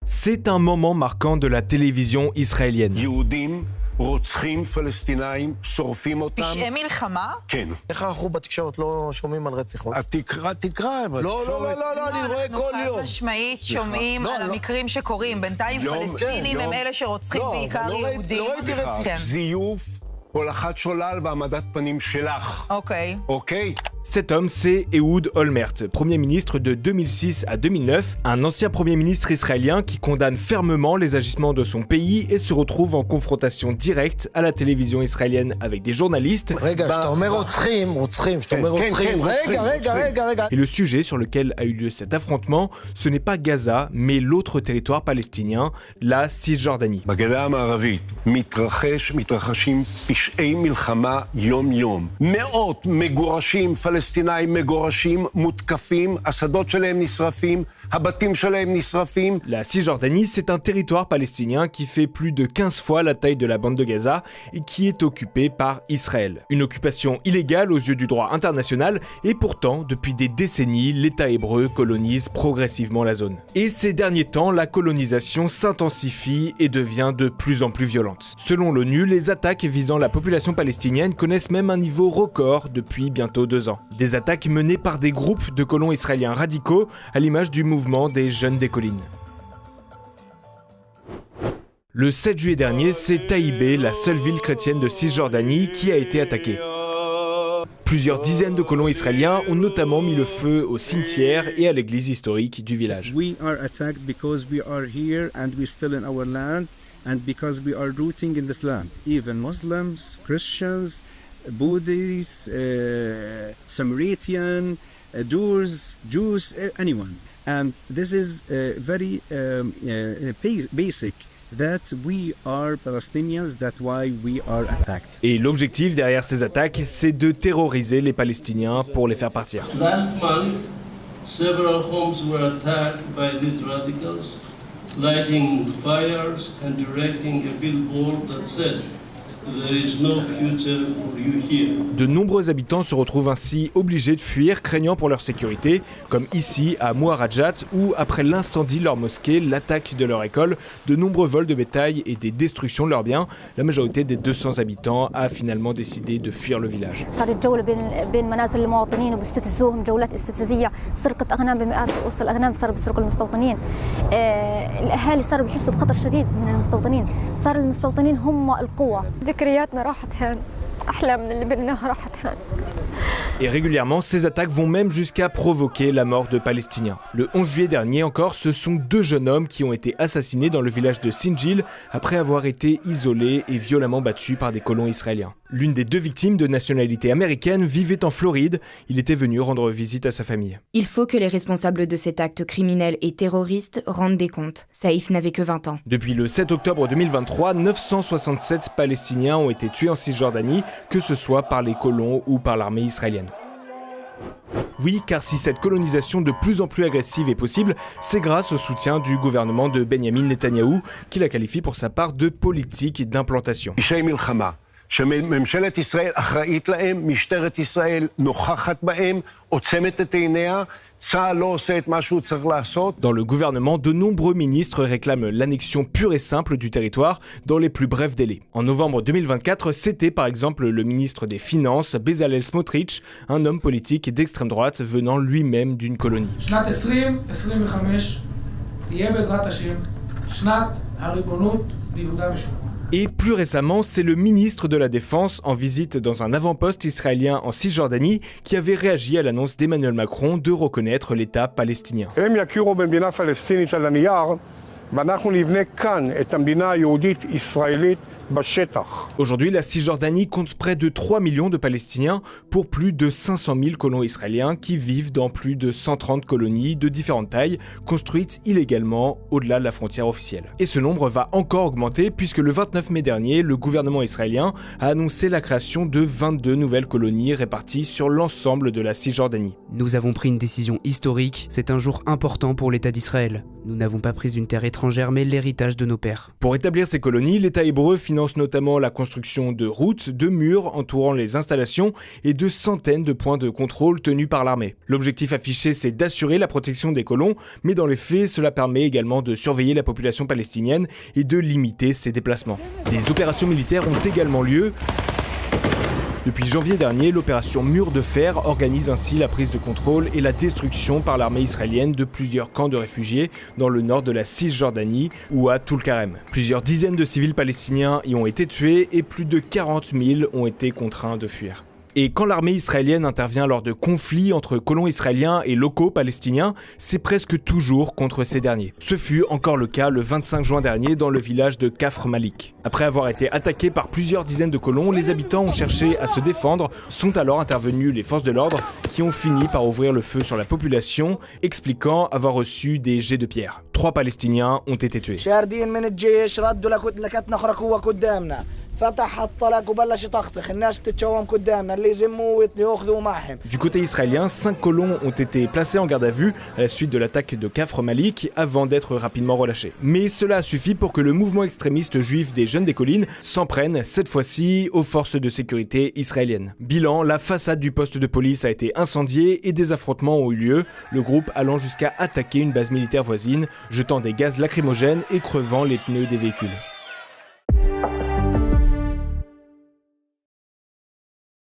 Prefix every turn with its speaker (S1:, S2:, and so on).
S1: C'est un moment marquant de la télévision israélienne.
S2: רוצחים פלסטינאים, שורפים אותם.
S3: פשעי מלחמה?
S2: כן.
S4: איך אנחנו בתקשורת לא שומעים על רציחות?
S2: תקרא.
S4: לא, אני רואה כל יום.
S3: אנחנו חד משמעית שומעים על המקרים שקורים. בינתיים פלסטינים הם אלה שרוצחים בעיקר יהודים.
S4: לא ראיתי רציחות.
S2: זיוף, הולכת שולל והעמדת פנים שלך. אוקיי?
S1: Cet homme, c'est Ehud Olmert, Premier ministre de 2006 à 2009, un ancien Premier ministre israélien qui condamne fermement les agissements de son pays et se retrouve en confrontation directe à la télévision israélienne avec des journalistes. Et le sujet sur lequel a eu lieu cet affrontement, ce n'est pas Gaza, mais l'autre territoire palestinien, la Cisjordanie.
S2: בגדה המערבית מתרחשים פשעי מלחמה יום-יום. מאות מגורשים פלסטינאים מגורשים, מותקפים, השדות שלהם נשרפים, הבתים שלהם נשרפים.
S1: La Cisjordanie, c'est un territoire palestinien qui fait plus de 15 fois la taille de la bande de Gaza et qui est occupé par Israël. Une occupation illégale aux yeux du droit international et pourtant, depuis des décennies, l'État hébreu colonise progressivement la zone. Et ces derniers temps, la colonisation s'intensifie et devient de plus en plus violente. Selon l'ONU, les attaques visant la population palestinienne connaissent même un niveau record depuis bientôt 2 ans. Des attaques menées par des groupes de colons israéliens radicaux, à l'image du mouvement des Jeunes des Collines. Le 7 juillet dernier, c'est Taïbé, la seule ville chrétienne de Cisjordanie, qui a été attaquée. Plusieurs dizaines de colons israéliens ont notamment mis le feu au cimetière et à l'église historique du village.
S5: We are attacked because we are here and we're still in our land and because we are rooting in this land. Even Muslims, Christians, Buddhists, Samaritan, Druze, Jews, anyone. And this is very basic. That we are Palestinians, that's why we are attacked.
S1: Et l'objectif derrière ces attaques, c'est de terroriser les Palestiniens pour les faire partir.
S6: Last month, several homes were attacked by these radicals, lighting fires and directing a billboard that said, "There is no future for you here."
S1: De nombreux habitants se retrouvent ainsi obligés de fuir, craignant pour leur sécurité, comme ici à Mouarajat, où après l'incendie de leur mosquée, l'attaque de leur école, de nombreux vols de bétail et des destructions de leurs biens, la majorité des 200 habitants a finalement décidé de fuir le village. Et régulièrement, ces attaques vont même jusqu'à provoquer la mort de Palestiniens. Le 11 juillet dernier encore, ce sont 2 jeunes hommes qui ont été assassinés dans le village de Sinjil après avoir été isolés et violemment battus par des colons israéliens. L'une des 2 victimes de nationalité américaine vivait en Floride. Il était venu rendre visite à sa famille.
S7: Il faut que les responsables de cet acte criminel et terroriste rendent des comptes. Saïf n'avait que 20 ans.
S1: Depuis le 7 octobre 2023, 967 Palestiniens ont été tués en Cisjordanie, que ce soit par les colons ou par l'armée israélienne. Oui, car si cette colonisation de plus en plus agressive est possible, c'est grâce au soutien du gouvernement de Benjamin Netanyahou, qui la qualifie pour sa part de politique d'implantation.
S2: שממשלת ישראל אחראית להם, משטרת ישראל נוכחת בהם, עוצמת את עיניה, צה"ל לא עושה את מה שהוא צריך לעשות.
S1: Dans le gouvernement, de nombreux ministres réclament l'annexion pure et simple du territoire dans les plus brefs délais. En novembre 2024, c'était par exemple le ministre des Finances, Bezalel Smotrich, un homme politique d'extrême droite venant lui-même d'une colonie.
S8: שנת 2025 יהיה בעזרת השם שנת הריבונות ביהודה ושומרון.
S1: Et plus récemment, c'est le ministre de la Défense en visite dans un avant-poste israélien en Cisjordanie qui avait réagi à l'annonce d'Emmanuel Macron de reconnaître l'État palestinien. Aujourd'hui, la Cisjordanie compte près de 3 millions de Palestiniens pour plus de 500 000 colons israéliens qui vivent dans plus de 130 colonies de différentes tailles, construites illégalement au-delà de la frontière officielle. Et ce nombre va encore augmenter puisque le 29 mai dernier, le gouvernement israélien a annoncé la création de 22 nouvelles colonies réparties sur l'ensemble de la
S9: Cisjordanie. Nous avons pris une décision historique, c'est un jour important pour l'État d'Israël. Nous n'avons pas pris une terre étrangère étrangère mais l'héritage de nos pères.
S1: Pour établir ces colonies, l'État hébreu finance notamment la construction de routes, de murs entourant les installations et de centaines de points de contrôle tenus par l'armée. L'objectif affiché, c'est d'assurer la protection des colons, mais dans les faits, cela permet également de surveiller la population palestinienne et de limiter ses déplacements. Des opérations militaires ont également lieu. Depuis janvier dernier, l'opération Mur de Fer organise ainsi la prise de contrôle et la destruction par l'armée israélienne de plusieurs camps de réfugiés dans le nord de la Cisjordanie ou à Tulkarem. Plusieurs dizaines de civils palestiniens y ont été tués et plus de 40 000 ont été contraints de fuir. Et quand l'armée israélienne intervient lors de conflits entre colons israéliens et locaux palestiniens, c'est presque toujours contre ces derniers. Ce fut encore le cas le 25 juin dernier dans le village de Kafr Malik. Après avoir été attaqués par plusieurs dizaines de colons, les habitants ont cherché à se défendre. Sont alors intervenus les forces de l'ordre qui ont fini par ouvrir le feu sur la population, expliquant avoir reçu des jets de pierre. 3 Palestiniens ont été tués. Du côté israélien, 5 colons ont été placés en garde à vue à la suite de l'attaque de Kafr Malik avant d'être rapidement relâchés. Mais cela a suffi pour que le mouvement extrémiste juif des Jeunes des Collines s'en prenne, cette fois-ci, aux forces de sécurité israéliennes. Bilan, la façade du poste de police a été incendiée et des affrontements ont eu lieu, le groupe allant jusqu'à attaquer une base militaire voisine, jetant des gaz lacrymogènes et crevant les pneus des véhicules.